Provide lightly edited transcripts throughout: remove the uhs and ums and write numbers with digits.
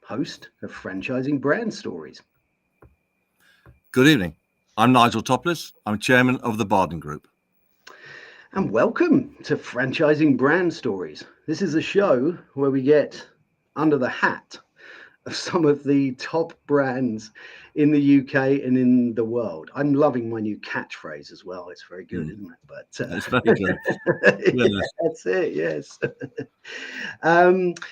host of Franchising Brand Stories. Good evening. I'm Nigel Toplis. I'm chairman of the Bardon Group. And welcome to Franchising Brand Stories. This is a show where we get under the hat of some of the top brands in the UK and in the world. I'm loving my new catchphrase as well. It's very good, isn't it? But It's very good. Yeah, that's it. Yes.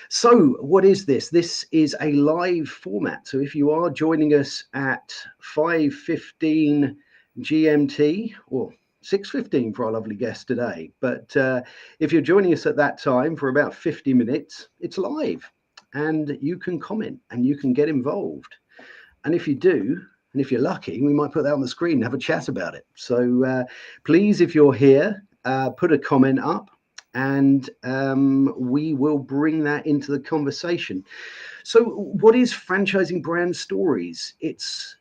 So what is this? This is a live format. So if you are joining us at 5:15 GMT or 6:15 for our lovely guest today, but if you're joining us at that time for about 50 minutes, it's live. And you can comment and you can get involved. And if you do, and if you're lucky, we might put that on the screen and have a chat about it. So please, if you're here, put a comment up and we will bring that into the conversation. So what is Franchising Brand Stories? It's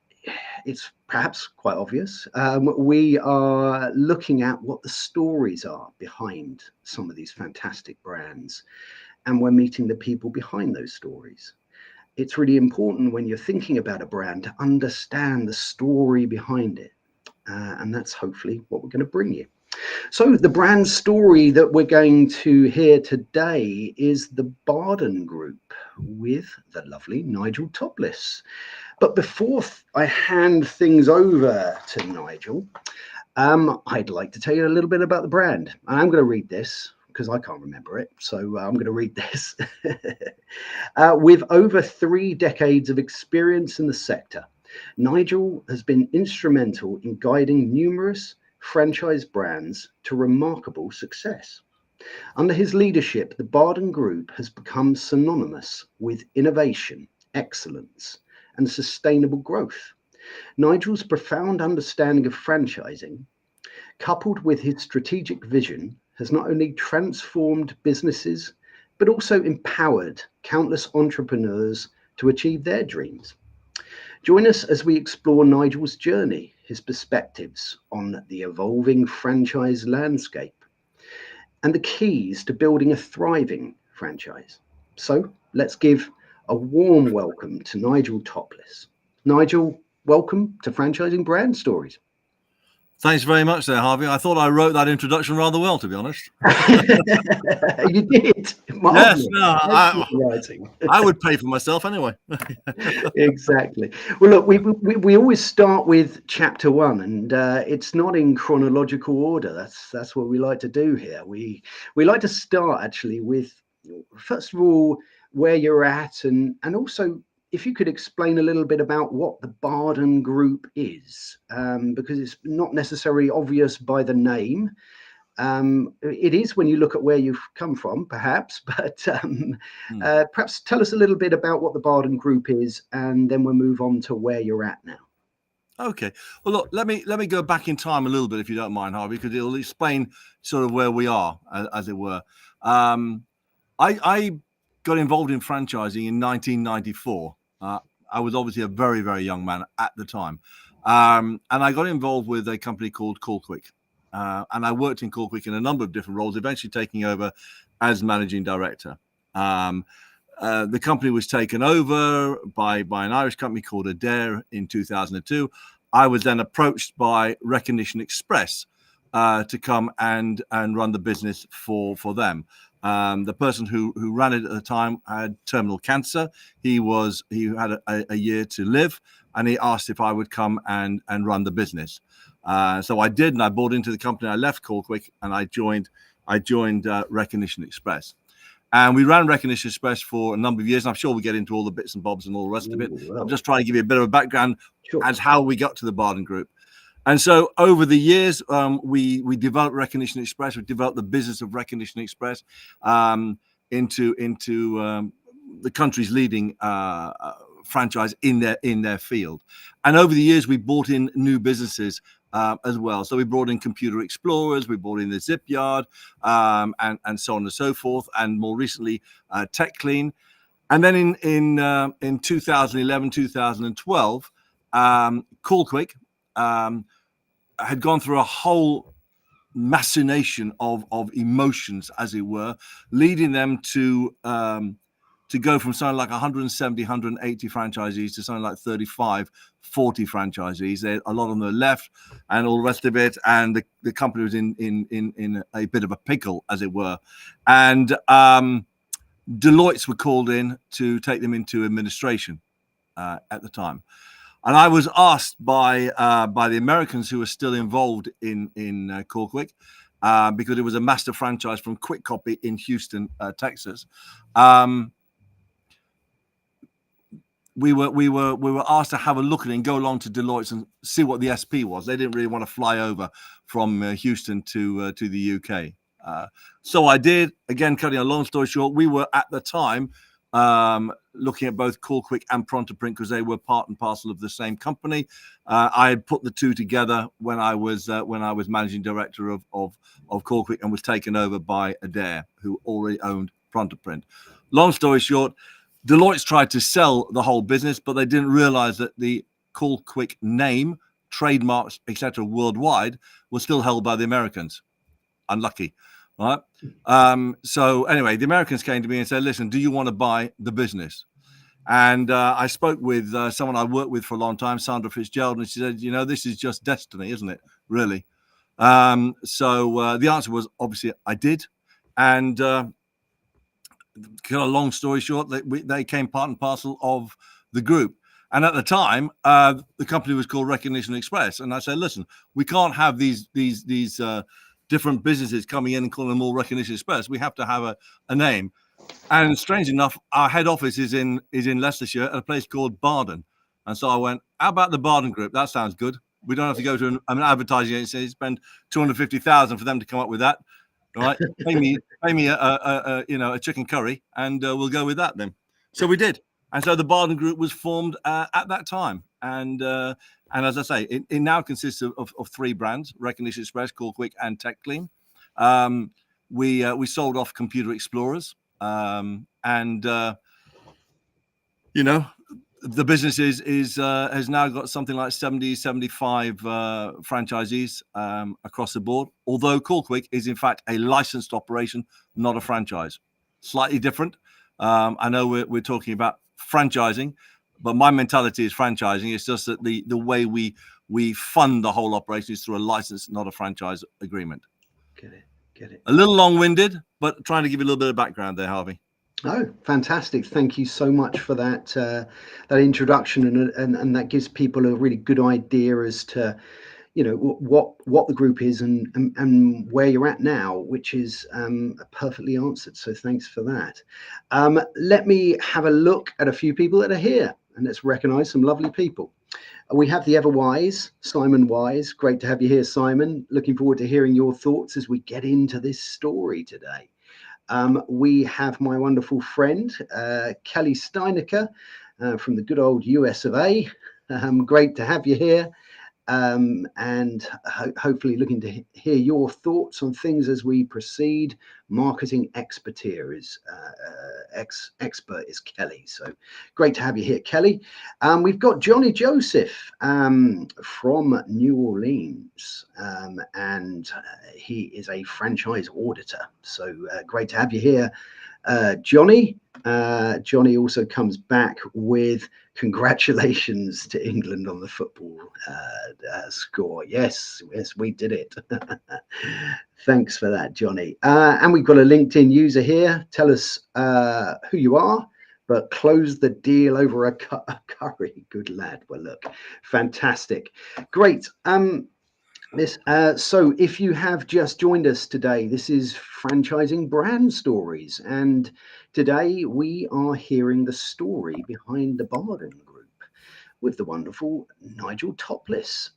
perhaps quite obvious. We are looking at what the stories are behind some of these fantastic brands. And we're meeting the people behind those stories. It's really important when you're thinking about a brand to understand the story behind it. And that's hopefully what we're going to bring you. So the brand story that we're going to hear today is the Bardon Group with the lovely Nigel Toplis. But before I hand things over to Nigel, I'd like to tell you a little bit about the brand. And I'm going to read this because I can't remember it. So I'm going to read this. With over 3 decades of experience in the sector, Nigel has been instrumental in guiding numerous franchise brands to remarkable success. Under his leadership, the Bardon Group has become synonymous with innovation, excellence, and sustainable growth. Nigel's profound understanding of franchising, coupled with his strategic vision, has not only transformed businesses, but also empowered countless entrepreneurs to achieve their dreams. Join us as we explore Nigel's journey, his perspectives on the evolving franchise landscape, and the keys to building a thriving franchise. So let's give a warm welcome to Nigel Toplis. Nigel, welcome to Franchising Brand Stories. Thanks very much there, Harvey. I thought I wrote that introduction rather well, to be honest. You did. Yes, no, I would pay for myself anyway. Exactly. Well, look, we always start with chapter 1, and it's not in chronological order. That's what we like to do here. We like to start actually with, first of all, where you're at, and also if you could explain a little bit about what the Bardon Group is, because it's not necessarily obvious by the name. It is when you look at where you've come from, perhaps, but perhaps tell us a little bit about what the Bardon Group is, and then we'll move on to where you're at now. Okay. Well, look, let me go back in time a little bit, if you don't mind, Harvey, because it'll explain sort of where we are, as it were. I got involved in franchising in 1994. I was obviously a very, very young man at the time. And I got involved with a company called Call Quick. And I worked in Call Quick in a number of different roles, eventually taking over as managing director. The company was taken over by an Irish company called Adair in 2002. I was then approached by Recognition Express to come and run the business for them. The person who ran it at the time had terminal cancer. He had a year to live, and he asked if I would come and run the business. So I did, and I bought into the company. I left Call Quick, and I joined Recognition Express. And we ran Recognition Express for a number of years. And I'm sure we'll get into all the bits and bobs and all the rest of it. Well. I'm just trying to give you a bit of a background as how we got to the Bardon Group. And so over the years, we developed Recognition Express. We developed the business of Recognition Express into the country's leading franchise in their field. And over the years, we brought in new businesses as well. So we brought in Computer Explorers, we brought in the Zip Yard, and so on and so forth. And more recently, Tech Clean. And then in 2011, 2012, Call Quick had gone through a whole machination of emotions, as it were, leading them to to go from something like 170, 180 franchisees to something like 35, 40 franchisees. A lot of them are left and all the rest of it. And the company was in a bit of a pickle, as it were. And Deloitte's were called in to take them into administration at the time. And I was asked by the Americans who were still involved in Callquick, because it was a master franchise from Quick Copy in Houston, Texas. We were asked to have a look at it and go along to Deloitte's and see what the SP was. They didn't really want to fly over from Houston to the UK. So I did. Again, cutting a long story short, we were at the time looking at both Callquick and Pronto Print because they were part and parcel of the same company. I had put the two together when I was managing director of Callquick and was taken over by Adair, who already owned Pronto Print. Long story short, Deloitte's tried to sell the whole business, but they didn't realize that the Callquick name, trademarks, etc., worldwide was still held by the Americans. Unlucky, right? So anyway, the Americans came to me and said, listen, do you want to buy the business? And I spoke with someone I worked with for a long time, Sandra Fitzgerald, and she said, this is just destiny, isn't it? Really? So the answer was obviously I did. And a long story short, they came part and parcel of the group. And at the time, the company was called Recognition Express. And I said, listen, we can't have these different businesses coming in and calling them all Recognition Express. We have to have a name. And strange enough, our head office is in Leicestershire at a place called Bardon. And so I went, how about the Bardon Group? That sounds good. We don't have to go to an advertising agency, spend 250,000 for them to come up with that. Right? Pay me a chicken curry, and we'll go with that then. So we did. And so the Bardon Group was formed at that time. And as I say, it now consists of three brands: Recognition Express, Callquick, and Tech Clean. We sold off Computer Explorers, the business has now got something like 70, 75 franchisees across the board, although Callquick is in fact a licensed operation, not a franchise. Slightly different. I know we're talking about franchising, but my mentality is franchising. It's just that the way we fund the whole operation is through a license, not a franchise agreement. Get it. A little long-winded, but trying to give you a little bit of background there, Harvey. Oh, fantastic. Thank you so much for that introduction, and that gives people a really good idea as to what the group is and where you're at now, which is perfectly answered. So thanks for that. Let me have a look at a few people that are here, and let's recognize some lovely people. We have the ever wise Simon Wise. Great to have you here, Simon. Looking forward to hearing your thoughts as we get into this story today. We have my wonderful friend, Kelly Steinecker, from the good old US of A. Great to have you here. And hopefully looking to hear your thoughts on things as we proceed. Marketing expert is Kelly. So great to have you here, Kelly. We've got Johnny Joseph from New Orleans, and he is a franchise auditor. So great to have you here, Johnny. Johnny also comes back with congratulations to England on the football score. Yes, we did it. Thanks for that, Johnny. And we've got a LinkedIn user here. Tell us who you are, but close the deal over a curry. Good lad. Well, look, fantastic. Great. So if you have just joined us today, this is Franchising Brand Stories, and today we are hearing the story behind the Bardon Group with the wonderful Nigel Toplis.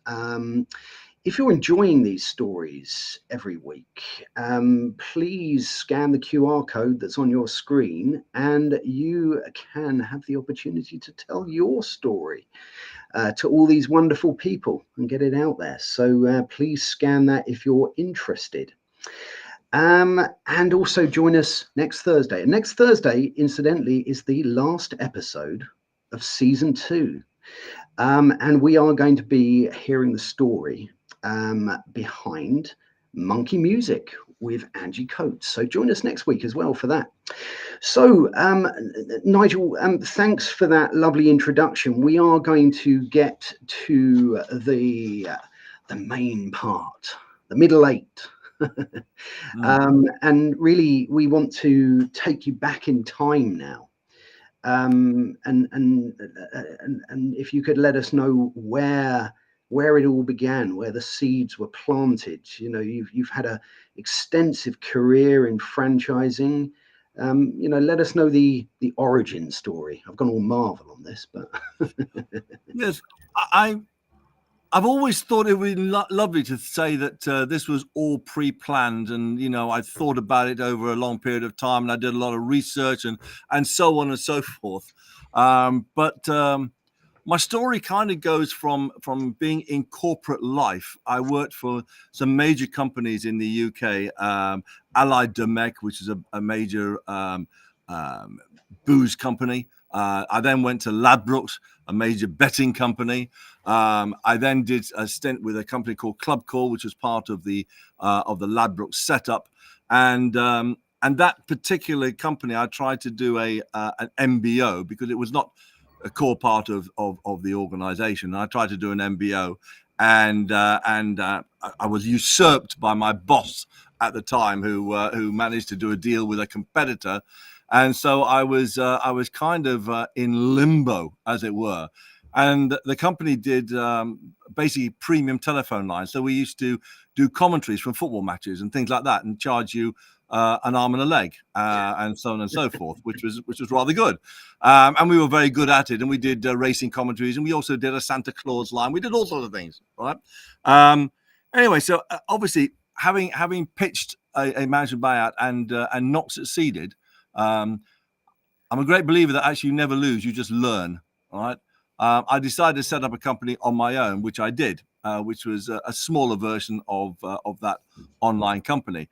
If you're enjoying these stories every week, please scan the QR code that's on your screen and you can have the opportunity to tell your story to all these wonderful people and get it out there. So please scan that if you're interested. And also join us next Thursday. And next Thursday, incidentally, is the last episode of season 2. And we are going to be hearing the story behind Monkey Music, with Angie Coates. So join us next week as well for that. So, Nigel, thanks for that lovely introduction. We are going to get to the main part, the middle eight. And really, we want to take you back in time now. And if you could let us know where it all began, where the seeds were planted. You know, you've had a extensive career in franchising. You know, let us know the origin story. I've gone all Marvel on this, but yes, I've always thought it would be lovely to say that this was all pre-planned, and you know, I thought about it over a long period of time, and I did a lot of research and so on and so forth. But my story kind of goes from being in corporate life. I worked for some major companies in the UK, Allied Domecq, which is a major booze company. I then went to Ladbrokes, a major betting company. I then did a stint with a company called Club Call, which was part of the Ladbrokes setup, and that particular company, I tried to do an MBO because it was not a core part of the organization. I tried to do an MBO, and I was usurped by my boss at the time, who managed to do a deal with a competitor. And so I was kind of in limbo, as it were. And the company did basically premium telephone lines. So we used to do commentaries from football matches and things like that, and charge you an arm and a leg, and so on and so forth, which was rather good. And we were very good at it. And we did racing commentaries, and we also did a Santa Claus line. We did all sorts of things, right? Anyway, so obviously having pitched a management buyout and not succeeded. I'm a great believer that actually you never lose, you just learn, right? I decided to set up a company on my own, which I did, which was a smaller version of that online company.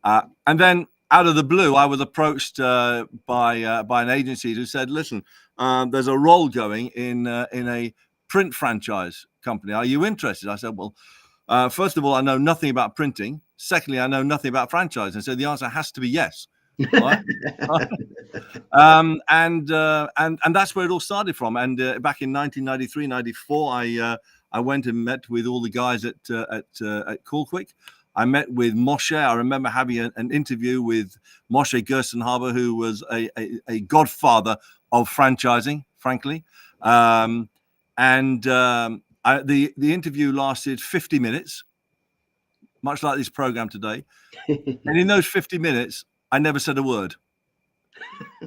And then out of the blue, I was approached by an agency who said, listen, there's a role going in a print franchise company. Are you interested? I said, well, first of all, I know nothing about printing. Secondly, I know nothing about franchising. So the answer has to be yes. Right? And that's where it all started from. And back in 1993, 94, I went and met with all the guys at Coolquick. I met with Moshe. I remember having an interview with Moshe Gerstenhaber, who was a godfather of franchising, frankly. The interview lasted 50 minutes, much like this program today. And in those 50 minutes, I never said a word.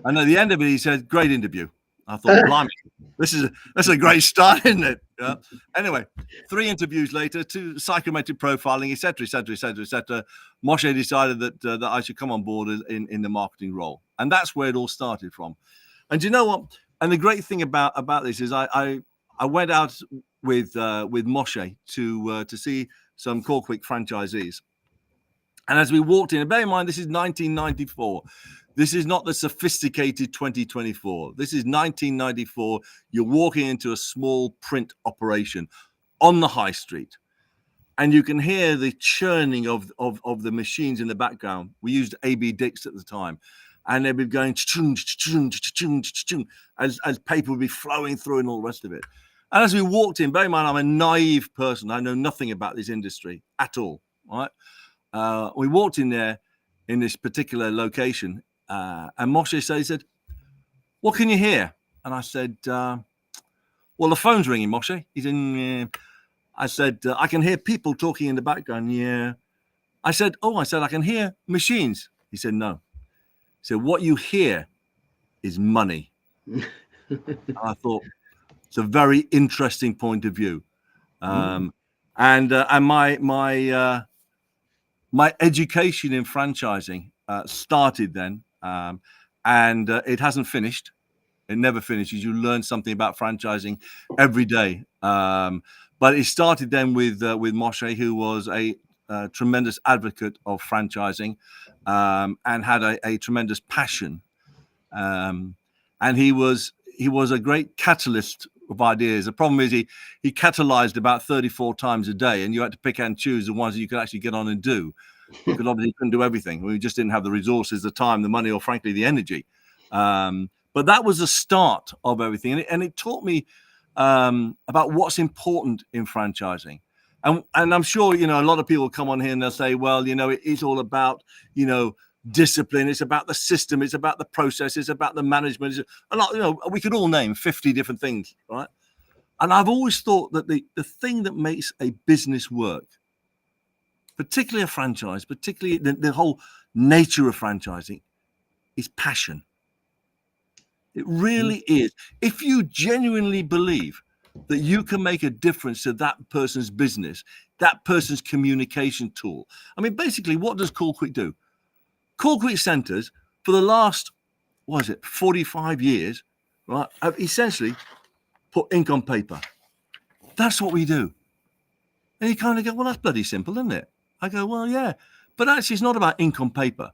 And at the end of it, he said, "Great interview." I thought, blimey, that's a great start, isn't it? Yeah. Anyway, 3 interviews later, 2 psychometric profiling, etc., etc., etc., etc. Moshe decided that I should come on board in the marketing role, and that's where it all started from. And you know what? And the great thing about this is I went out with Moshe to see some Coolquick franchisees. And as we walked in, and bear in mind, this is 1994. This is not the sophisticated 2024. This is 1994. You're walking into a small print operation on the high street, and you can hear the churning of the machines in the background. We used AB Dix at the time, and they'd be going as paper would be flowing through and all the rest of it. And as we walked in, bear in mind, I'm a naive person. I know nothing about this industry at all, right? We walked in there in this particular location, and Moshe said, "What can you hear?" And I said, "Well, the phone's ringing, Moshe." He said, "Yeah." I said, "I can hear people talking in the background." "Yeah." I said, "I can hear machines." He said, "No." He said, "What you hear is money." I thought it's a very interesting point of view, and my education in franchising started then, and it hasn't finished. It never finishes. You learn something about franchising every day. But it started then with Moshe, who was a tremendous advocate of franchising, and had a tremendous passion. And he was a great catalyst of ideas. The problem is he catalyzed about 34 times a day, and you had to pick and choose the ones that you could actually get on and do. because obviously couldn't do everything. We just didn't have the resources, the time, the money, or frankly, the energy. But that was the start of everything. And it taught me about what's important in franchising. And I'm sure, a lot of people come on here and they'll say, well, it is all about, discipline. It's about the system. It's about the process. It's about the management. We could all name 50 different things, right? And I've always thought that the thing that makes a business work, particularly a franchise, particularly the whole nature of franchising, is passion. It really is. If you genuinely believe that you can make a difference to that person's business, that person's communication tool. I mean, basically, what does Call Quick do? Call Quick centers for the last, 45 years, right, have essentially put ink on paper. That's what we do. And you kind of go, well, that's bloody simple, isn't it? I go, well, yeah. But actually, it's not about ink on paper.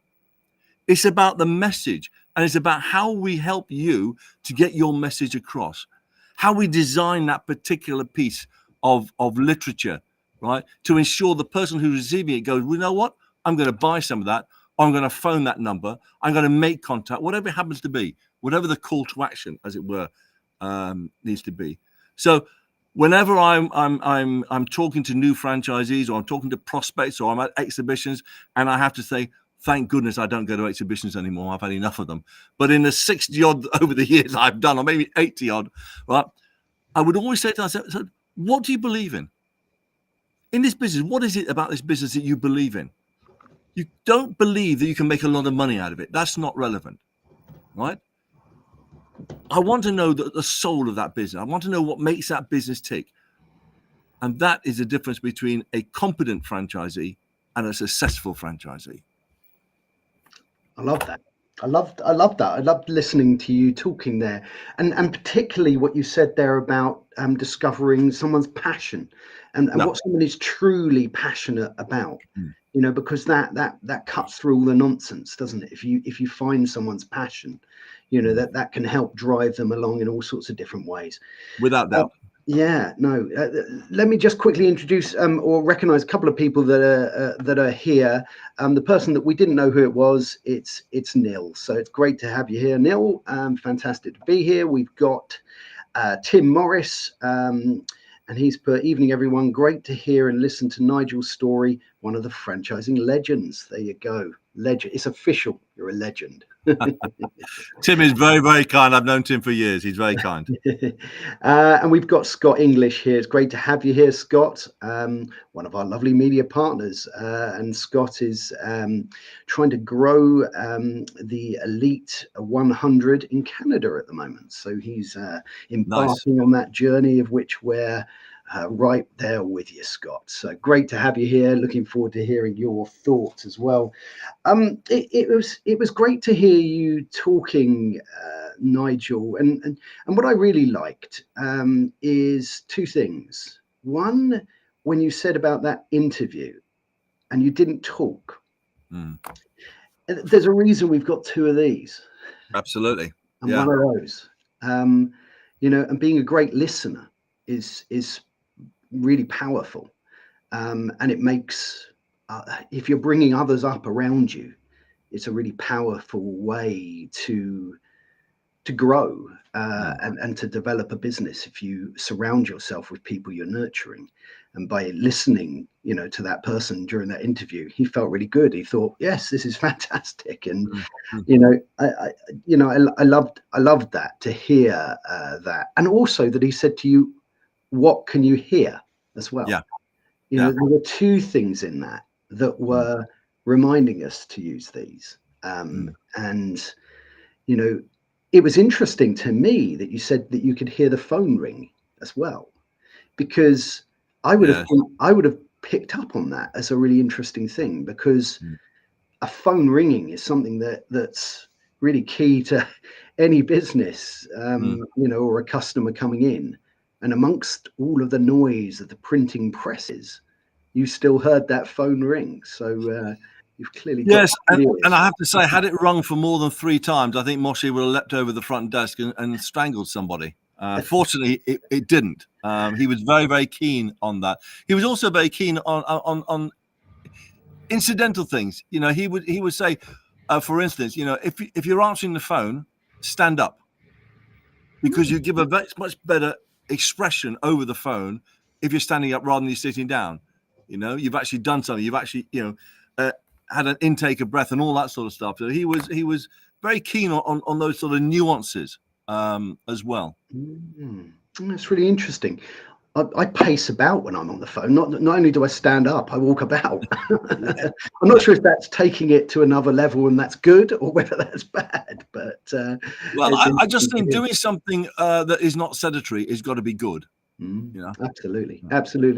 It's about the message, and it's about how we help you to get your message across, how we design that particular piece of literature, right, to ensure the person who's receiving it goes, well, you know what? I'm going to buy some of that. I'm going to phone that number. I'm going to make contact, whatever it happens to be, whatever the call to action, as it were, needs to be. So whenever I'm talking to new franchisees, or I'm talking to prospects, or I'm at exhibitions, and I have to say, thank goodness I don't go to exhibitions anymore. I've had enough of them. But in the 60 odd over the years I've done, or maybe 80 odd, right, I would always say to myself, what do you believe in this business? What is it about this business that you believe in? You don't believe that you can make a lot of money out of it. That's not relevant, right? I want to know the soul of that business. I want to know what makes that business tick. And that is the difference between a competent franchisee and a successful franchisee. I love that. I loved that. I loved listening to you talking there, and particularly what you said there about discovering someone's passion, and what someone is truly passionate about. Because that cuts through all the nonsense, doesn't it? If you find someone's passion, that can help drive them along in all sorts of different ways. Without doubt. Let me just quickly introduce or recognize a couple of people that are here. The person that we didn't know who it was, it's Neil. So it's great to have you here, Neil. Fantastic to be here. We've got Tim Morris, and he's put, evening everyone. Great to hear and listen to Nigel's story. One of the franchising legends. There you go, legend. It's official. You're a legend. Tim is very, very kind. I've known Tim for years. He's very kind. And we've got Scott English here. It's great to have you here, Scott, one of our lovely media partners. And Scott is trying to grow the Elite 100 in Canada at the moment. So he's embarking on that journey, of which we're right there with you, Scott. So great to have you here. Looking forward to hearing your thoughts as well. It was great to hear you talking, Nigel, and what I really liked is two things. One, when you said about that interview and you didn't talk. There's a reason we've got two of these. Absolutely. And one of those. And being a great listener is really powerful, and it makes if you're bringing others up around you, it's a really powerful way to grow and to develop a business. If you surround yourself with people you're nurturing, and by listening to that person during that interview, he felt really good. He thought, yes, this is fantastic. And I loved that, to hear that, and also that he said to you, what can you hear as well? There were two things in that were reminding us to use these. And it was interesting to me that you said that you could hear the phone ring as well, because I would have picked up on that as a really interesting thing, because a phone ringing is something that's really key to any business, or a customer coming in. And amongst all of the noise of the printing presses, you still heard that phone ring. So you've clearly got and I have to say, had it rung for more than 3 times, I think Moshi would have leapt over the front desk and strangled somebody. Fortunately, it didn't. He was very, very keen on that. He was also very keen on incidental things. He would say, for instance, if you're answering the phone, stand up, because you give a much better expression over the phone if you're standing up rather than you're sitting down. You've actually done something. You've actually, had an intake of breath and all that sort of stuff. So he was very keen on those sort of nuances as well. That's really interesting. I pace about when I'm on the phone. Not only do I stand up, I walk about. I'm not sure if that's taking it to another level and that's good, or whether that's bad. But well, I just think doing something that is not sedentary has got to be good. Absolutely.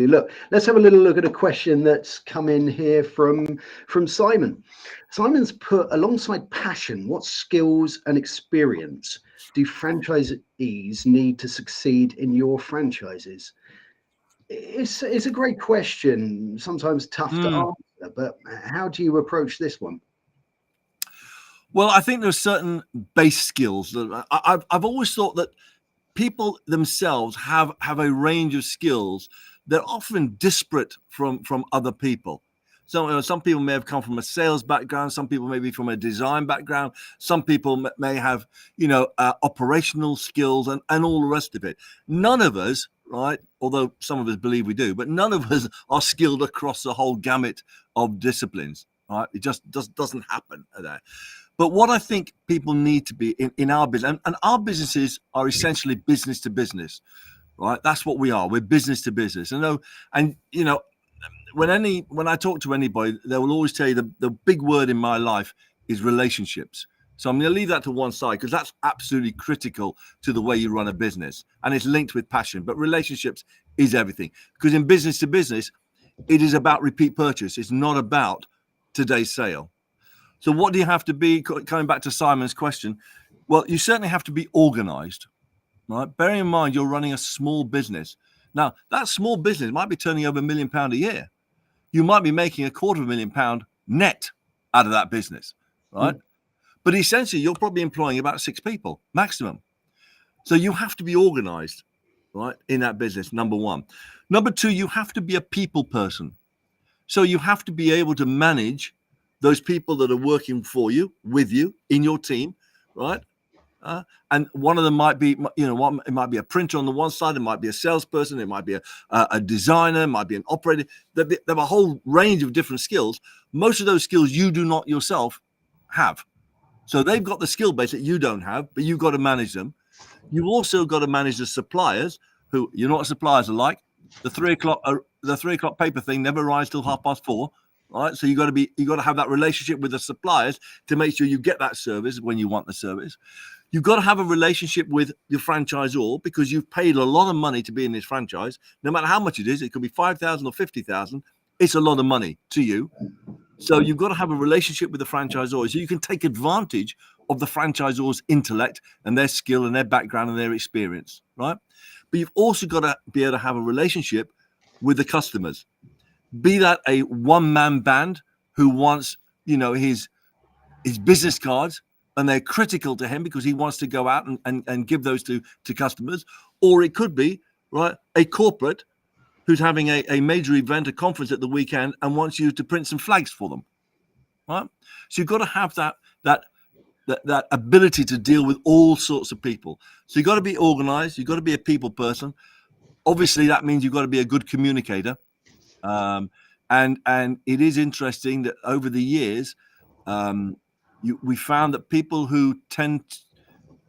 Look, let's have a little look at a question that's come in here from Simon. Simon's put, alongside passion, what skills and experience do franchisees need to succeed in your franchises? It's a great question, sometimes tough to answer, but how do you approach this one? Well, I think there's certain base skills that I've always thought that people themselves have a range of skills that are often disparate from other people. So some people may have come from a sales background, some people may be from a design background, some people may have operational skills and all the rest of it. None of us, right, although some of us believe we do, but none of us are skilled across the whole gamut of disciplines, right? It just doesn't happen there. But what I think people need to be in our business, and our businesses are essentially business to business, right? That's what we are. We're business to business. When I talk to anybody, they will always tell you the big word in my life is relationships. So I'm going to leave that to one side, because that's absolutely critical to the way you run a business, and it's linked with passion. But relationships is everything, because in business to business, it is about repeat purchase. It's not about today's sale. So what do you have to be, coming back to Simon's question? Well, you certainly have to be organized, right? Bearing in mind you're running a small business. Now, that small business might be turning over £1 million a year. You might be making £250,000 net out of that business, right? But essentially, you're probably employing about 6 people maximum. So you have to be organized, right, in that business, number one. Number two, you have to be a people person. So you have to be able to manage those people that are working for you, with you, in your team, right? And one of them might be, it might be a printer on the one side, it might be a salesperson, it might be a designer, it might be an operator. There are a whole range of different skills. Most of those skills you do not yourself have. So they've got the skill base that you don't have, but you've got to manage them. You've also got to manage the suppliers, who, you know what suppliers are like. The 3 o'clock paper thing never arrives till 4:30. Right, so you got to have that relationship with the suppliers to make sure you get that service when you want the service. You've got to have a relationship with your franchisor, because you've paid a lot of money to be in this franchise. No matter how much it is, it could be 5,000 or 50,000. It's a lot of money to you. So you've got to have a relationship with the franchisor, so you can take advantage of the franchisor's intellect and their skill and their background and their experience, right? But you've also got to be able to have a relationship with the customers. Be that a one-man band who wants, his business cards, and they're critical to him because he wants to go out and give those to customers. Or it could be, right, a corporate who's having a major event, a conference at the weekend, and wants you to print some flags for them, right? So you've got to have that ability to deal with all sorts of people. So you've got to be organized. You've got to be a people person. Obviously, that means you've got to be a good communicator. And it is interesting that over the years, we found that people who tend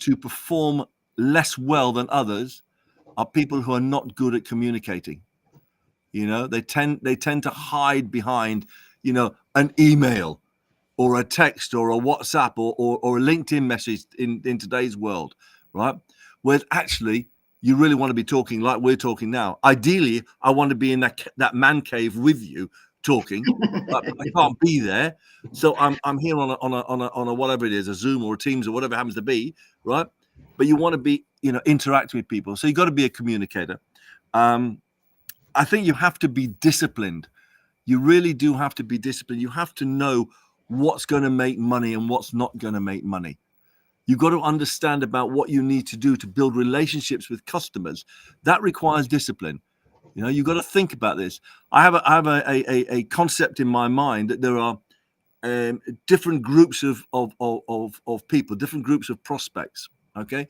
to perform less well than others are people who are not good at communicating. They tend to hide behind, an email or a text or a WhatsApp or a LinkedIn message in today's world, right? Whereas actually, you really want to be talking like we're talking now. Ideally, I want to be in that man cave with you talking, but I can't be there. So I'm here on a whatever it is, a Zoom or a Teams or whatever it happens to be, right? But you want to be, interacting with people. So you got to be a communicator. I think you have to be disciplined. You really do have to be disciplined. You have to know what's going to make money and what's not going to make money. You've got to understand about what you need to do to build relationships with customers. That requires discipline. You know, you've got to think about this. I have a concept in my mind that there are different groups of people, different groups of prospects. Okay,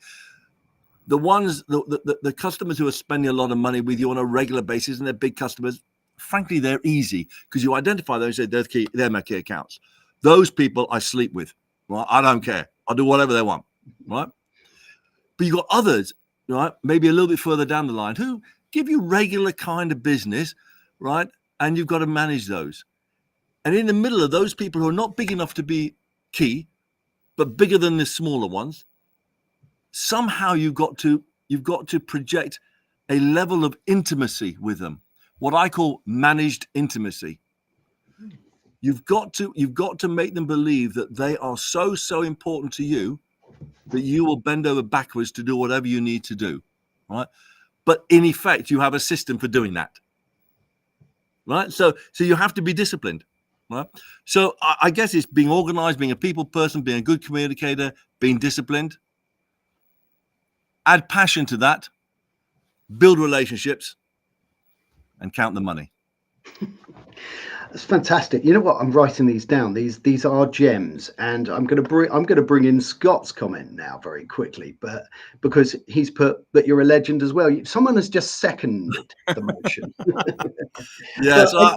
the ones, the customers who are spending a lot of money with you on a regular basis, and they're big customers. Frankly, they're easy because you identify those and say they're my key accounts. Those people I sleep with. Right? I don't care. I'll do whatever they want. Right? But you've got others, right? Maybe a little bit further down the line who give you regular kind of business, right? And you've got to manage those. And in the middle of those people who are not big enough to be key, but bigger than the smaller ones, somehow you've got to project a level of intimacy with them, what I call managed intimacy. You've got to make them believe that they are so important to you that you will bend over backwards to do whatever you need to do, right? But in effect, you have a system for doing that, right? So you have to be disciplined, right? So I guess it's being organized, being a people person, being a good communicator, being disciplined. Add passion to that, build relationships, and count the money. That's fantastic. You know what? I'm writing these down. These are gems, and I'm going to bring in Scott's comment now very quickly, but because he's put that you're a legend as well. Someone has just seconded the motion. Yeah, so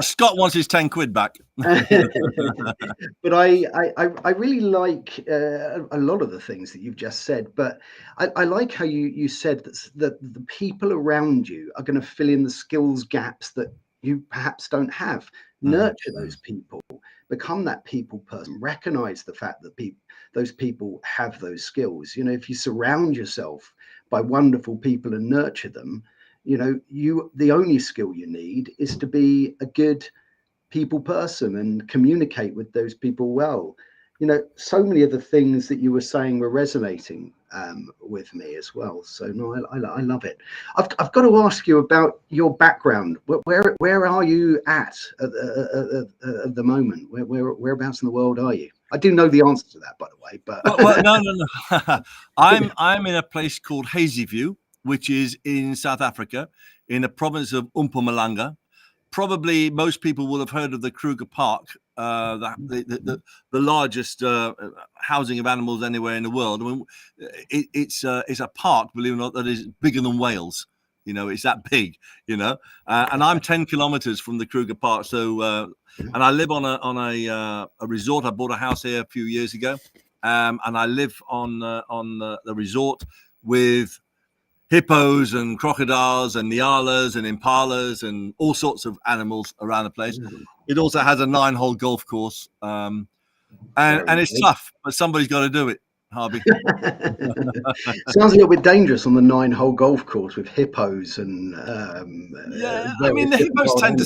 Scott wants his 10 quid back. But I really like a lot of the things that you've just said. But I like how you said that the people around you are going to fill in the skills gaps that you perhaps don't have. Nurture those people, become that people person, recognize the fact that those people have those skills. You know, if you surround yourself by wonderful people and nurture them, you know, the only skill you need is to be a good people person and communicate with those people well. You know, so many of the things that you were saying were resonating with me as well. So no, I love it. I've got to ask you about your background. Where are you at the moment? Whereabouts in the world are you? I do know the answer to that, by the way. But well, no. I'm in a place called Hazyview, which is in South Africa, in the province of Mpumalanga. Probably most people will have heard of the Kruger Park, the largest housing of animals anywhere in the world. I mean, it's a park, believe it or not, that is bigger than Wales. You know, it's that big. You know, and I'm 10 kilometers from the Kruger Park. So, and I live on a resort. I bought a house here a few years ago, and I live on the resort with hippos and crocodiles and nyalas and impalas and all sorts of animals around the place. It also has a 9-hole golf course, and it's tough, but somebody's got to do it, Harvey. Sounds a little bit dangerous on the 9-hole golf course with hippos and yeah. I mean, the hippos tend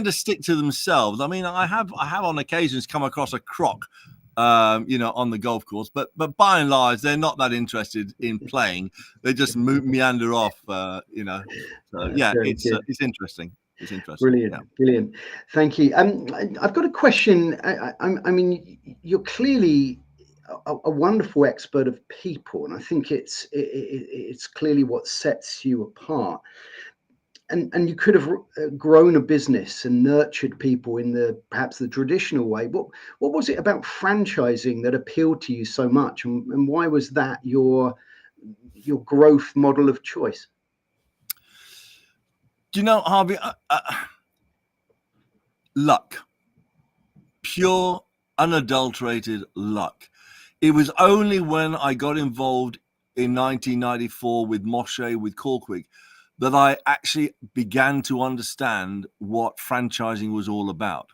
to stick to themselves. I mean, I have on occasions come across a croc, you know, on the golf course, but by and large, they're not that interested in playing. They just meander off, you know. So, yeah, it's interesting. It's interesting. Brilliant, yeah. Brilliant. Thank you. I've got a question. I mean, you're clearly a wonderful expert of people, and I think it's clearly what sets you apart. And you could have grown a business and nurtured people in perhaps the traditional way. What was it about franchising that appealed to you so much, and why was that your growth model of choice? Do you know, Harvey? Luck, pure, unadulterated luck. It was only when I got involved in 1994 with Moshe, with Corkwick, that I actually began to understand what franchising was all about.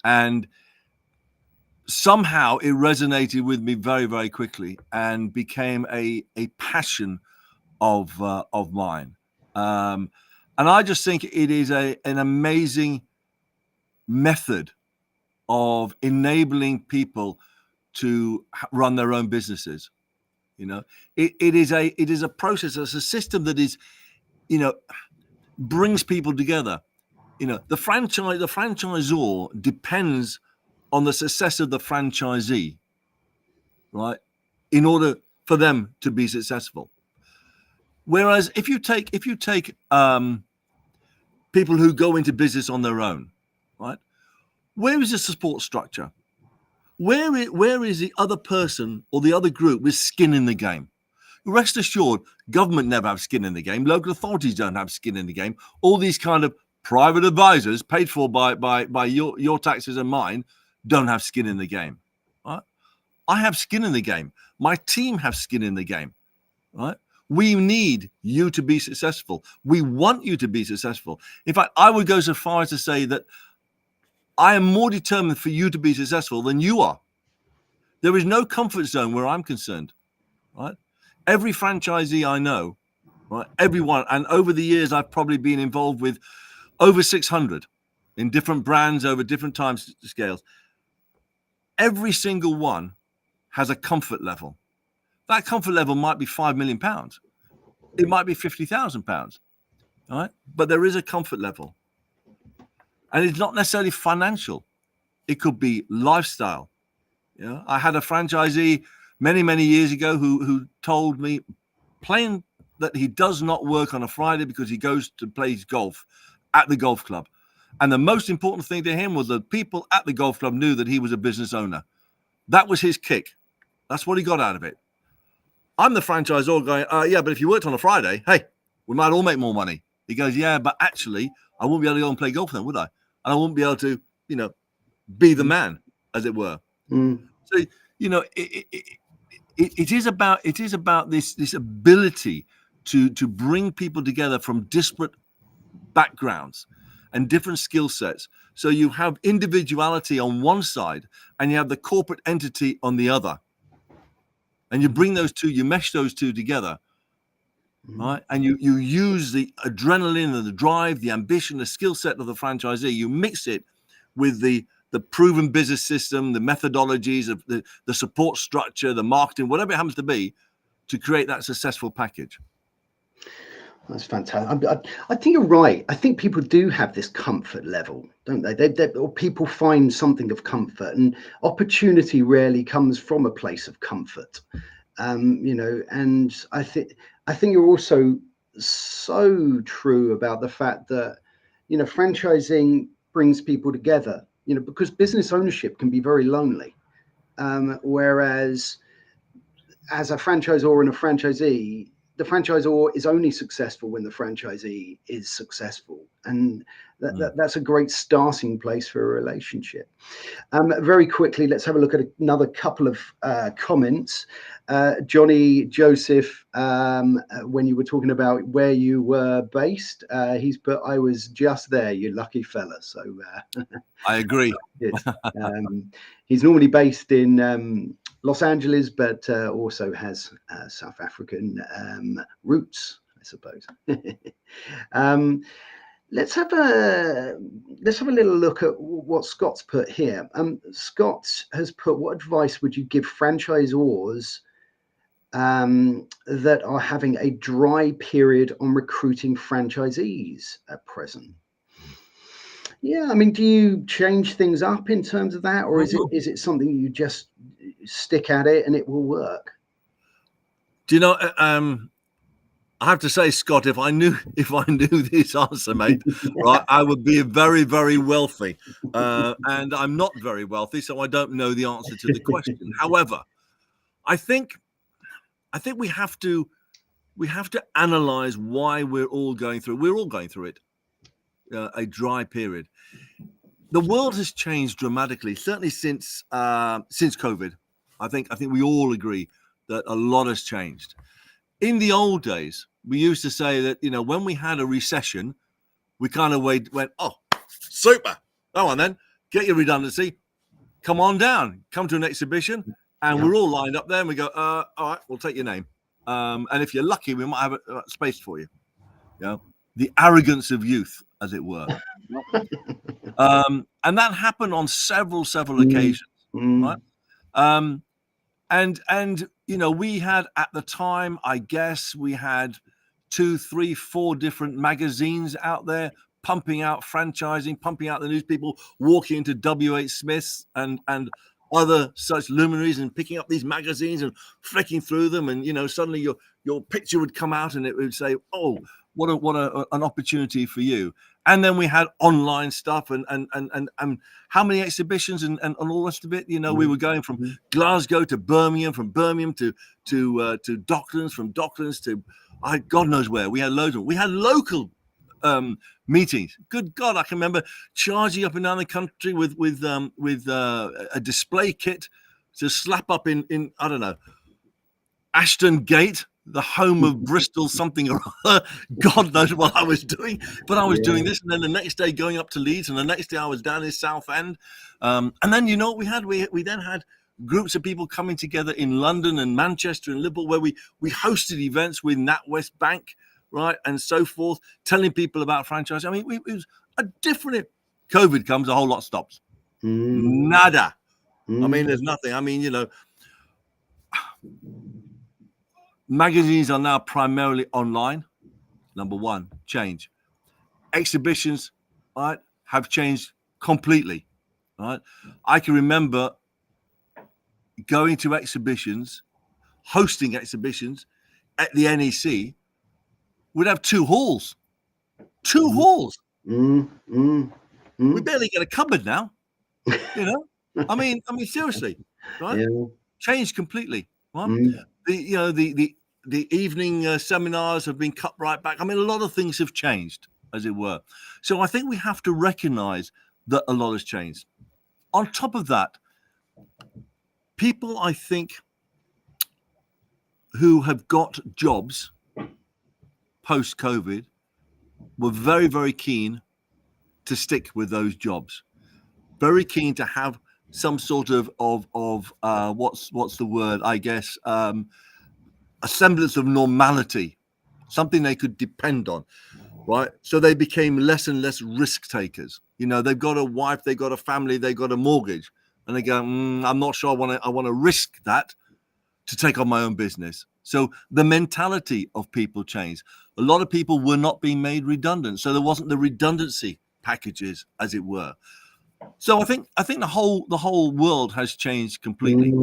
And somehow it resonated with me very, very quickly and became a passion of mine. And I just think it is an amazing method of enabling people to run their own businesses. You know, it is a process, it's a system that is, you know, brings people together. You know, the franchisor depends on the success of the franchisee, right? In order for them to be successful. Whereas if you take people who go into business on their own, right? Where is the support structure? Where is the other person or the other group with skin in the game? Rest assured, government never have skin in the game. Local authorities don't have skin in the game. All these kind of private advisors paid for by your taxes and mine don't have skin in the game. Right? I have skin in the game. My team have skin in the game. Right? We need you to be successful. We want you to be successful. In fact, I would go so far as to say that I am more determined for you to be successful than you are. There is no comfort zone where I'm concerned, right? Every franchisee I know, right, everyone, and over the years, I've probably been involved with over 600 in different brands over different time scales. Every single one has a comfort level. That comfort level might be £5 million. It might be £50,000, right? But there is a comfort level. And it's not necessarily financial. It could be lifestyle. You know, I had a franchisee many years ago who told me plain that he does not work on a Friday because he goes to play golf at the golf club. And the most important thing to him was that people at the golf club knew that he was a business owner. That was his kick. That's what he got out of it. I'm the franchisor going, yeah, but if you worked on a Friday, hey, we might all make more money. He goes, yeah, but actually, I wouldn't be able to go and play golf then, would I? And I wouldn't be able to, be the man, as it were. So, it is about this ability to bring people together from disparate backgrounds and different skill sets. So you have individuality on one side and you have the corporate entity on the other. And you bring those two, you mesh those two together. Right? And you use the adrenaline and the drive, the ambition, the skill set of the franchisee. You mix it with the proven business system, the methodologies of the support structure, the marketing, whatever it happens to be, to create that successful package. That's fantastic. I think you're right. I think people do have this comfort level, don't they? Or people find something of comfort, and opportunity rarely comes from a place of comfort. And I think you're also so true about the fact that, franchising brings people together, because business ownership can be very lonely. Whereas as a franchisor and a franchisee, the franchisor is only successful when the franchisee is successful. And that's a great starting place for a relationship. Very quickly, let's have a look at another couple of comments. Johnny Joseph, when you were talking about where you were based, he's put, I was just there, you lucky fella. So I agree. He's normally based in Los Angeles, but also has South African roots, I suppose. Let's have a little look at what Scott's put here. Scott has put, what advice would you give franchisors that are having a dry period on recruiting franchisees at present? Yeah, I mean, do you change things up in terms of that, or is it something you just stick at it and it will work? Do you know? I have to say, Scott, if I knew this answer, mate, right, I would be very, very wealthy, and I'm not very wealthy, so I don't know the answer to the question. However, I think we have to analyze why we're all going through it, a dry period. The world has changed dramatically, certainly since COVID. I think we all agree that a lot has changed. In the old days, we used to say that, when we had a recession, we kind of went, oh, super. Go on then, get your redundancy, come on down, come to an exhibition, and we're all lined up there, and we go, all right, we'll take your name. And if you're lucky, we might have a space for you. The arrogance of youth, as it were. And that happened on several occasions, right? And we had, at the time, I guess we had 2, 3, 4 different magazines out there pumping out franchising, pumping out the news, people walking into WH Smith's and other such luminaries and picking up these magazines and flicking through them, and suddenly your picture would come out and it would say, "Oh, what an opportunity for you." And then we had online stuff and how many exhibitions and all the rest of it. We were going from Glasgow to Birmingham, from Birmingham to Docklands, from Docklands to God knows where. We had loads of. We had local meetings. Good God, I can remember charging up and down the country with a display kit to slap up in I don't know, Ashton Gate, the home of Bristol something or other. God knows what I was doing, but I was doing this, and then the next day going up to Leeds, and the next day I was down in Southend, and then what we had? We then had groups of people coming together in London and Manchester and Liverpool, where we hosted events with NatWest Bank, right, and so forth, telling people about franchise. I mean, it was a different. COVID comes, a whole lot stops. Nada. I mean, there's nothing. I mean, magazines are now primarily online. Number one, change. Exhibitions, right, have changed completely. Right, I can remember going to exhibitions, hosting exhibitions at the NEC. We'd have two halls. We barely get a cupboard now. I mean, seriously, right? Yeah. Changed completely. Right? The evening seminars have been cut right back. I mean, a lot of things have changed, as it were. So I think we have to recognize that a lot has changed. On top of that, people, I think, who have got jobs post-COVID were very, very keen to stick with those jobs. Very keen to have some sort of what's the word? I guess a semblance of normality, something they could depend on, right? So they became less and less risk takers. They've got a wife, they've got a family, they've got a mortgage, and they go, I'm not sure I want to risk that to take on my own business. So the mentality of people changed. A lot of people were not being made redundant, so there wasn't the redundancy packages, as it were. So I think the whole world has changed completely.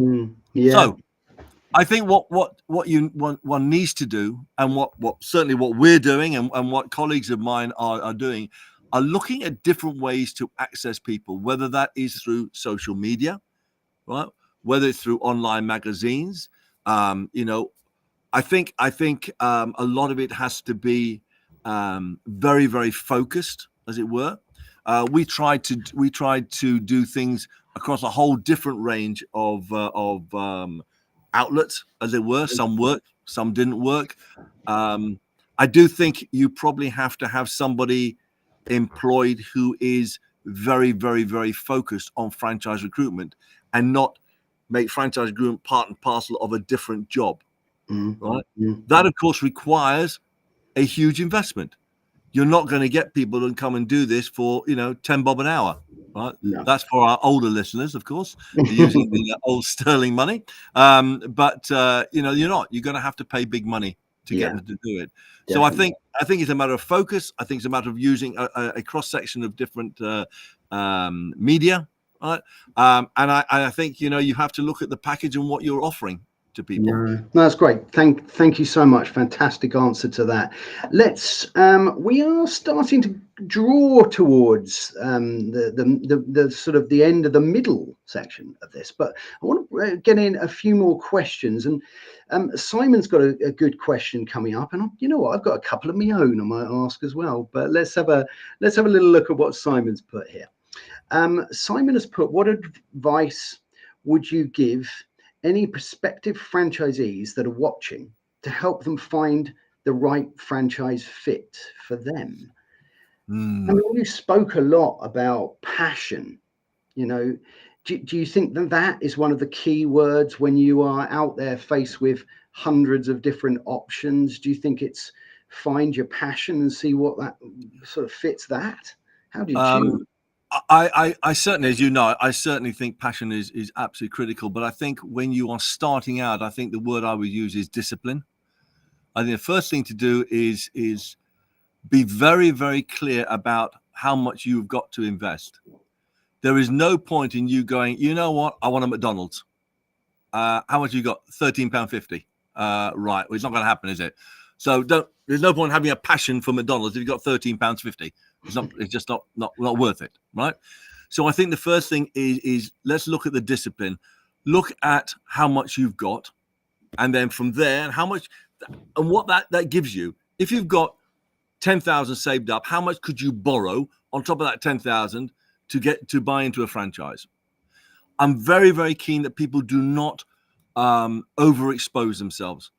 So I think what one needs to do, and what certainly what we're doing, and what colleagues of mine are doing, are looking at different ways to access people, whether that is through social media, right? Whether it's through online magazines. I think a lot of it has to be very, very focused, as it were. We tried to do things across a whole different range of outlets, as it were. Some worked, some didn't work. I do think you probably have to have somebody employed who is very, very, very focused on franchise recruitment, and not make franchise recruitment part and parcel of a different job. Right? That, of course, requires a huge investment. You're not going to get people to come and do this for 10 bob an hour, right? No. That's for our older listeners, of course, using the old sterling money. But you're not. You're going to have to pay big money to get them to do it. Definitely. So I think it's a matter of focus. I think it's a matter of using a cross section of different media, right? And I think you have to look at the package and what you're offering to people. No, that's great. Thank you so much. Fantastic answer to that. Let's we are starting to draw towards the sort of the end of the middle section of this, but I want to get in a few more questions. And Simon's got a good question coming up, and you know what, I've got a couple of my own I might ask as well. But let's have a little look at what Simon's put here. Simon has put, what advice would you give any prospective franchisees that are watching to help them find the right franchise fit for them? I mean, you spoke a lot about passion. Do you think that is one of the key words when you are out there faced with hundreds of different options? Do you think it's find your passion and see what that sort of fits that? How do you choose? I certainly, as you know, I certainly think passion is absolutely critical. But I think when you are starting out, I think the word I would use is discipline. I think the first thing to do is be very, very clear about how much you've got to invest. There is no point in you going, you know what, I want a McDonald's. How much you got? £13.50. Right. Well, it's not going to happen, is it? So there's no point having a passion for McDonald's if you've got £13.50. It's just not worth it, right? So I think the first thing is let's look at the discipline. Look at how much you've got, and then from there, how much and what that gives you. If you've got 10,000 saved up, how much could you borrow on top of that 10,000 to buy into a franchise? I'm very, very keen that people do not overexpose themselves.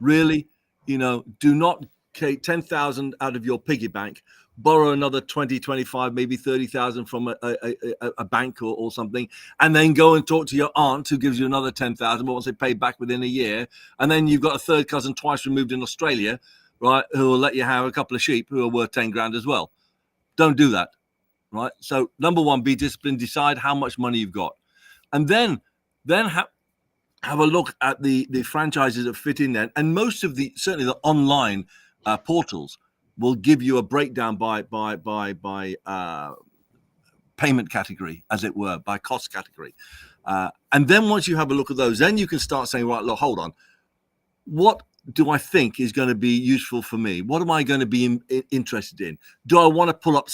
Really, do not take 10,000 out of your piggy bank, borrow another 20, 25, maybe 30,000 from a bank or something, and then go and talk to your aunt who gives you another 10,000, but once they pay back within a year, and then you've got a third cousin twice removed in Australia, right, who will let you have a couple of sheep who are worth 10 grand as well. Don't do that, right? So number one, be disciplined, decide how much money you've got, and then have a look at the franchises that fit in there. And most of certainly the online portals will give you a breakdown by payment category, as it were, by cost category. And then once you have a look at those, then you can start saying, right, look, hold on. What do I think is going to be useful for me? What am I going to be interested in? Do I want to pull up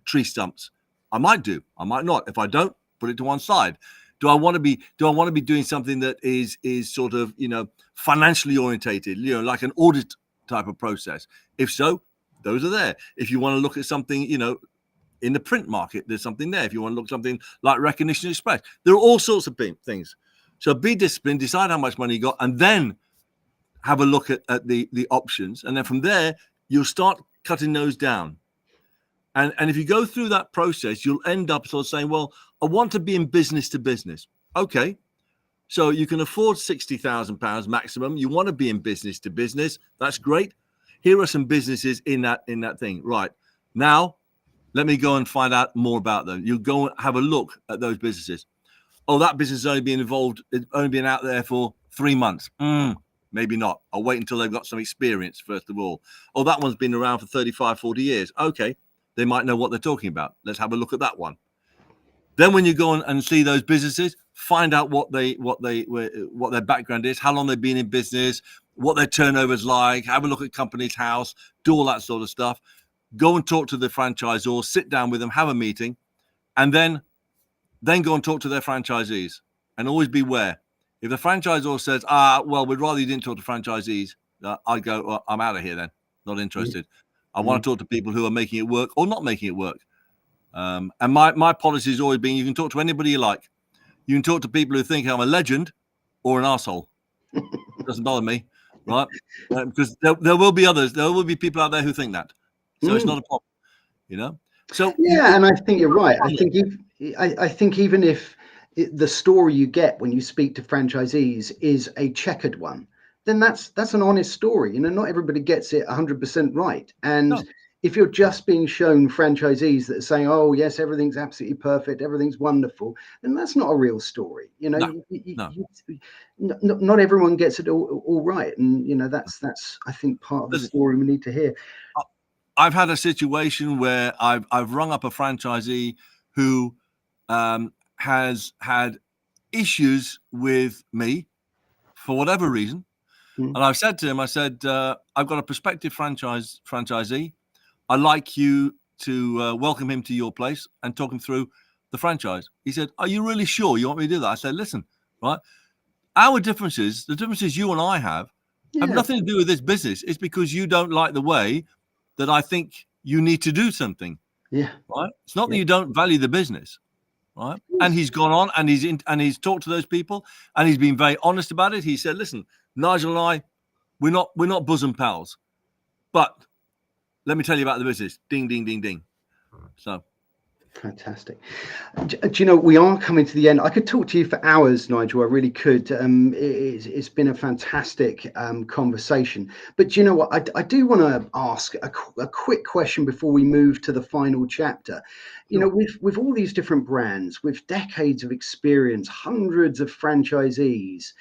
tree stumps? I might do. I might not. If I don't, put it to one side. Do I want to be doing something that is sort of, financially orientated, like an audit type of process? If so, those are there. If you want to look at something, in the print market, there's something there. If you want to look at something like Recognition Express, there are all sorts of things. So be disciplined, decide how much money you got, and then have a look at the options. And then from there, you'll start cutting those down. And if you go through that process, you'll end up sort of saying, well, I want to be in business to business. Okay. So you can afford £60,000 maximum. You want to be in business to business. That's great. Here are some businesses in that thing. Right. Now, let me go and find out more about them. You go and have a look at those businesses. Oh, that business has only been out there for 3 months. Maybe not. I'll wait until they've got some experience, first of all. Oh, that one's been around for 35, 40 years. Okay. They might know what they're talking about. Let's have a look at that one. Then when you go and see those businesses, find out what their background is, how long they've been in business, what their turnover's like, have a look at Companies House, do all that sort of stuff. Go and talk to the franchisor, sit down with them, have a meeting, and then go and talk to their franchisees. And always beware. If the franchisor says, well, we'd rather you didn't talk to franchisees, I'd go, well, I'm out of here then. Not interested. I want to talk to people who are making it work or not making it work. And my policy has always been, you can talk to anybody you like. You can talk to people who think I'm a legend or an arsehole. It doesn't bother me, right? Because there will be others. There will be people out there who think that. So it's not a problem, So yeah, and I think you're right. I think even if the story you get when you speak to franchisees is a checkered one, then that's an honest story. Not everybody gets it 100% right. And if you're just being shown franchisees that are saying, oh, yes, everything's absolutely perfect, everything's wonderful, then that's not a real story. Not everyone gets it all right. And, that's I think, part of the story we need to hear. I've had a situation where I've rung up a franchisee who has had issues with me for whatever reason. And I've said to him, I've got a prospective franchisee. I'd like you to welcome him to your place and talk him through the franchise. He said, are you really sure you want me to do that? I said, listen, right, the differences you and I have nothing to do with this business. It's because you don't like the way that I think you need to do something. Yeah. Right. It's not that you don't value the business. Right. And he's gone on and he's talked to those people and he's been very honest about it. He said, listen, Nigel and I, we're not bosom pals, but let me tell you about the business. Ding, ding, ding, ding. So. Fantastic. Do we are coming to the end. I could talk to you for hours, Nigel. I really could. It's been a fantastic conversation. But do you know what? I do want to ask a quick question before we move to the final chapter. With all these different brands, with decades of experience, hundreds of franchisees,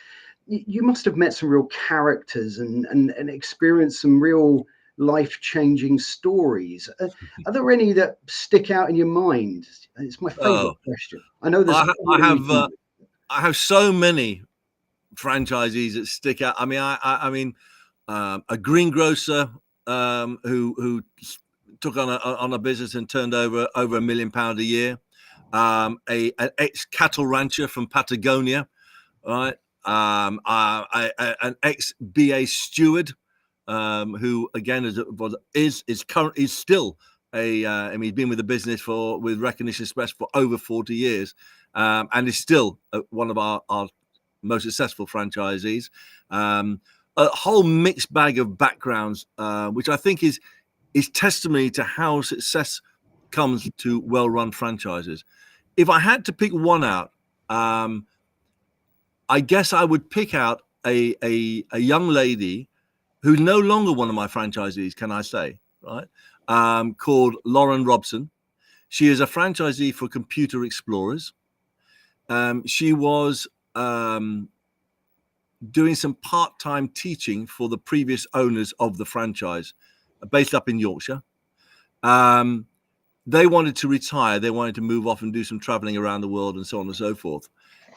you must have met some real characters and experienced some real life-changing stories. Are there any that stick out in your mind? It's my favorite question. I know there's I have so many franchisees that stick out. I mean, a greengrocer who took on a business and turned over £1 million a year. An ex-cattle rancher from Patagonia, right? An ex-BA steward, who again is currently still I mean, he's been with the business with Recognition Express for over 40 years, and is still one of our most successful franchisees. A whole mixed bag of backgrounds, which I think is testimony to how success comes to well-run franchises. If I had to pick one out, I guess I would pick out a young lady who's no longer one of my franchisees, can I say, right? Called Lauren Robson. She is a franchisee for Computer Explorers. She was doing some part-time teaching for the previous owners of the franchise, based up in Yorkshire. They wanted to retire. They wanted to move off and do some traveling around the world and so on and so forth.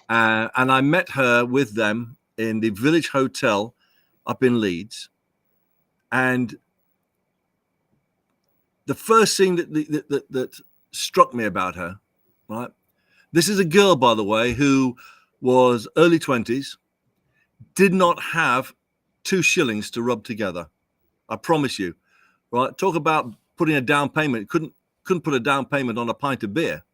And I met her with them in the Village Hotel up in Leeds. And the first thing that struck me about her, right? This is a girl, by the way, who was early 20s, did not have 2 shillings to rub together. I promise you, right? Talk about putting a down payment. Couldn't put a down payment on a pint of beer,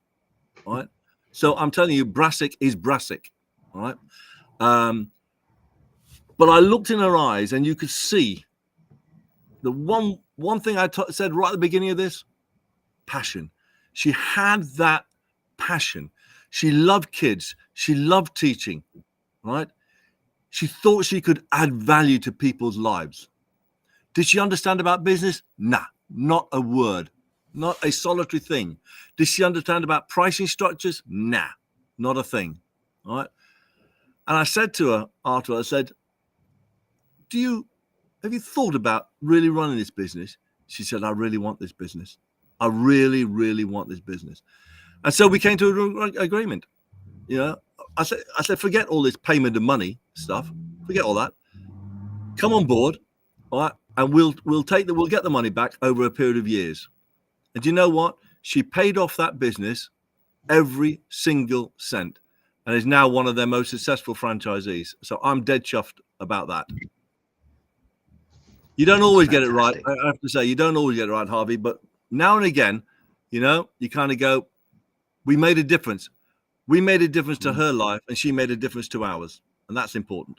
right? So I'm telling you, Brassic is Brassic, right? But I looked in her eyes, and you could see the one thing I said right at the beginning of this: passion. She had that passion. She loved kids. She loved teaching, right? She thought she could add value to people's lives. Did she understand about business? Nah, not a word. Not a solitary thing. Did she understand about pricing structures? Nah, not a thing. All right. And I said to her after, I said, have you thought about really running this business? She said, I really want this business. I really, really want this business. And so we came to an agreement. You know, I said, forget all this payment of money stuff. Forget all that. Come on board, all right, and we'll get the money back over a period of years. And you know what? She paid off that business every single cent, and is now one of their most successful franchisees. So I'm dead chuffed about that. You don't always get it right. I have to say, you don't always get it right, Harvey. But now and again, you know, you kind of go, we made a difference. We made a difference to her life, and she made a difference to ours. And that's important.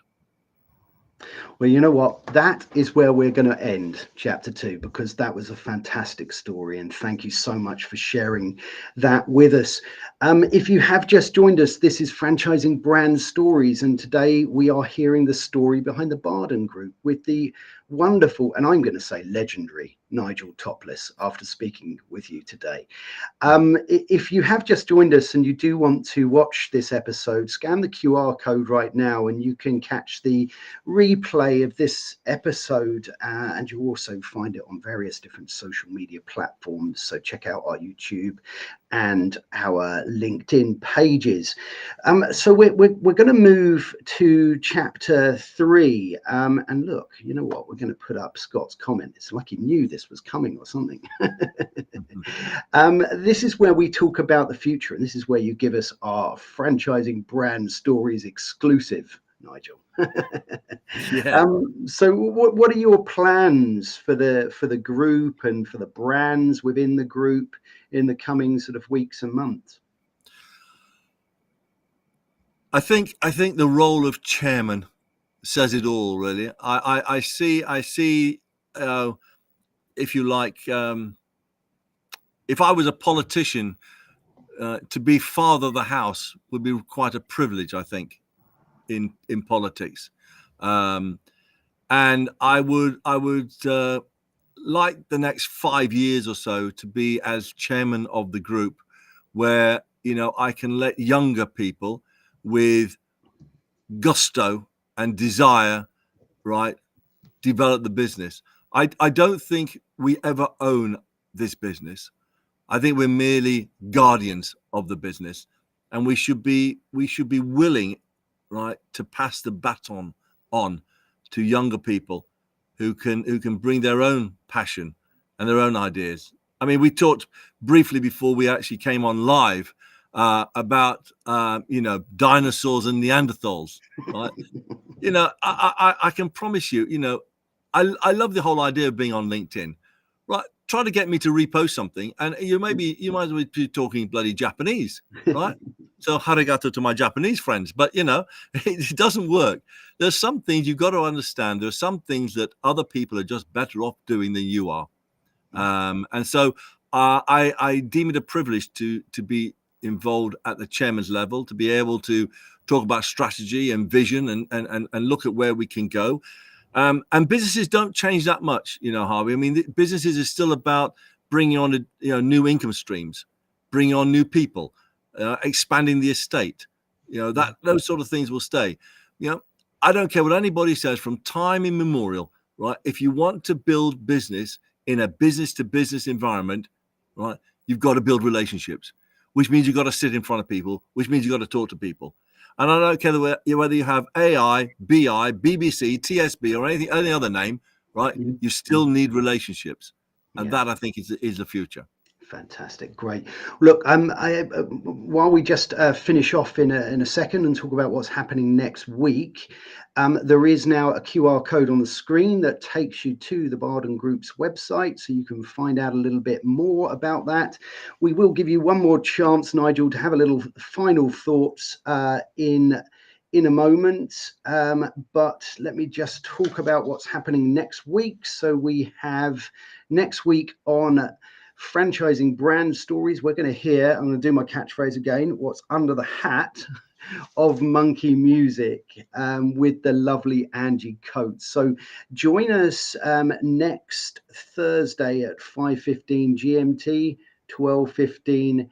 Well, you know what? That is where we're going to end chapter 2, because that was a fantastic story. And thank you so much for sharing that with us. If you have just joined us, this is Franchising Brand Stories. And today we are hearing the story behind the Bardon Group with the wonderful, and I'm going to say legendary, Nigel Toplis, after speaking with you today. If you have just joined us and you do want to watch this episode, scan the QR code right now and you can catch the replay of this episode, and you'll also find it on various different social media platforms. So check out our YouTube and our LinkedIn pages. So we're going to move to chapter 3. And look, you know what? We're going to put up Scott's comment. It's like he knew this was coming or something. This is where we talk about the future, and this is where you give us our Franchising Brand Stories exclusive, Nigel. Yeah. So what are your plans for the group and for the brands within the group in the coming sort of weeks and months? I think the role of chairman says it all, really. I see if you like, if I was a politician, to be father of the house would be quite a privilege, I think, in politics. And I would like the next 5 years or so to be as chairman of the group, where, you know, I can let younger people with gusto and desire, right, develop the business. I don't think we ever own this business. I think we're merely guardians of the business, and we should be willing, right, to pass the baton on to younger people who can bring their own passion and their own ideas. I mean, we talked briefly before we actually came on live about dinosaurs and Neanderthals, right? I can promise you, I love the whole idea of being on LinkedIn. Right, try to get me to repost something, and you might as well be talking bloody Japanese, right? So arigato to my Japanese friends, but it doesn't work. There's some things you've got to understand. There's some things that other people are just better off doing than you are, and so I deem it a privilege to be involved at the chairman's level, to be able to talk about strategy and vision and look at where we can go. And businesses don't change that much, Harvey. I mean, businesses is still about bringing on new income streams, bringing on new people, expanding the estate. Those sort of things will stay. I don't care what anybody says from time immemorial, right? If you want to build business in a business-to-business environment, right, you've got to build relationships, which means you've got to sit in front of people, which means you've got to talk to people. And I don't care whether you have AI, BI, BBC, TSB, or any other name, right? You still need relationships, and that I think is the future. Fantastic, great. Look, while we just finish off in a second and talk about what's happening next week, there is now a QR code on the screen that takes you to the Bardon Group's website, so you can find out a little bit more about that. We will give you one more chance, Nigel, to have a little final thoughts in a moment, but let me just talk about what's happening next week. So we have next week on franchising brand stories, we're going to hear, I'm going to do my catchphrase again, what's under the hat of Monkey Music with the lovely Angie Coates. So join us next Thursday at 5:15 GMT, 12:15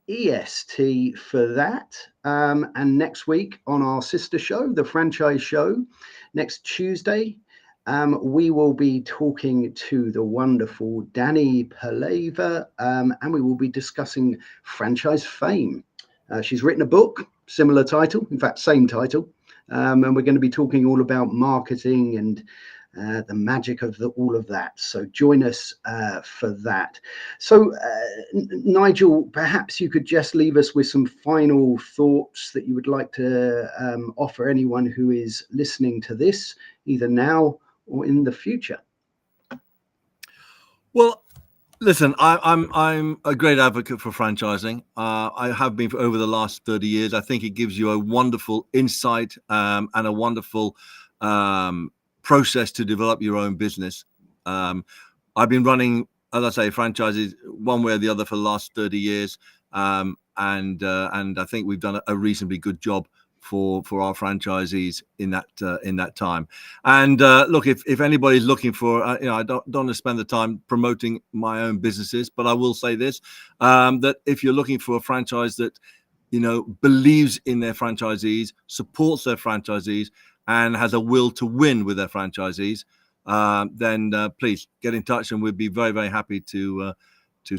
EST for that. And next week on our sister show, the Franchise Show, next Tuesday, we will be talking to the wonderful Danny Paleva, and we will be discussing franchise fame. She's written a book, similar title, in fact, same title. And we're going to be talking all about marketing and the magic of all of that. So join us for that. So Nigel, perhaps you could just leave us with some final thoughts that you would like to offer anyone who is listening to this, either now or in the future. Well, listen, I'm a great advocate for franchising. I have been for over the last 30 years. I think it gives you a wonderful insight and a wonderful process to develop your own business. I've been running, as I say, franchises one way or the other for the last 30 years, and I think we've done a reasonably good job for our franchisees in that time. And look, if anybody's looking for, I don't want to spend the time promoting my own businesses, but I will say this: that if you're looking for a franchise that believes in their franchisees, supports their franchisees, and has a will to win with their franchisees, then please get in touch, and we'd be very, very happy to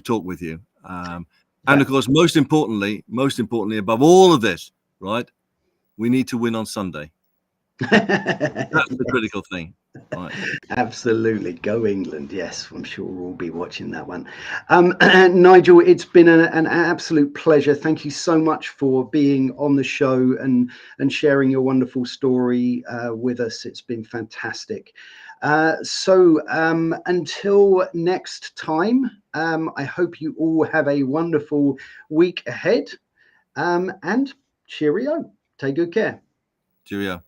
talk with you. And of course, most importantly, above all of this, right, we need to win on Sunday. That's the critical thing. Right. Absolutely. Go England. Yes, I'm sure we'll be watching that one. Nigel, it's been an absolute pleasure. Thank you so much for being on the show and sharing your wonderful story with us. It's been fantastic. So until next time, I hope you all have a wonderful week ahead, and cheerio. Take good care. Cheerio.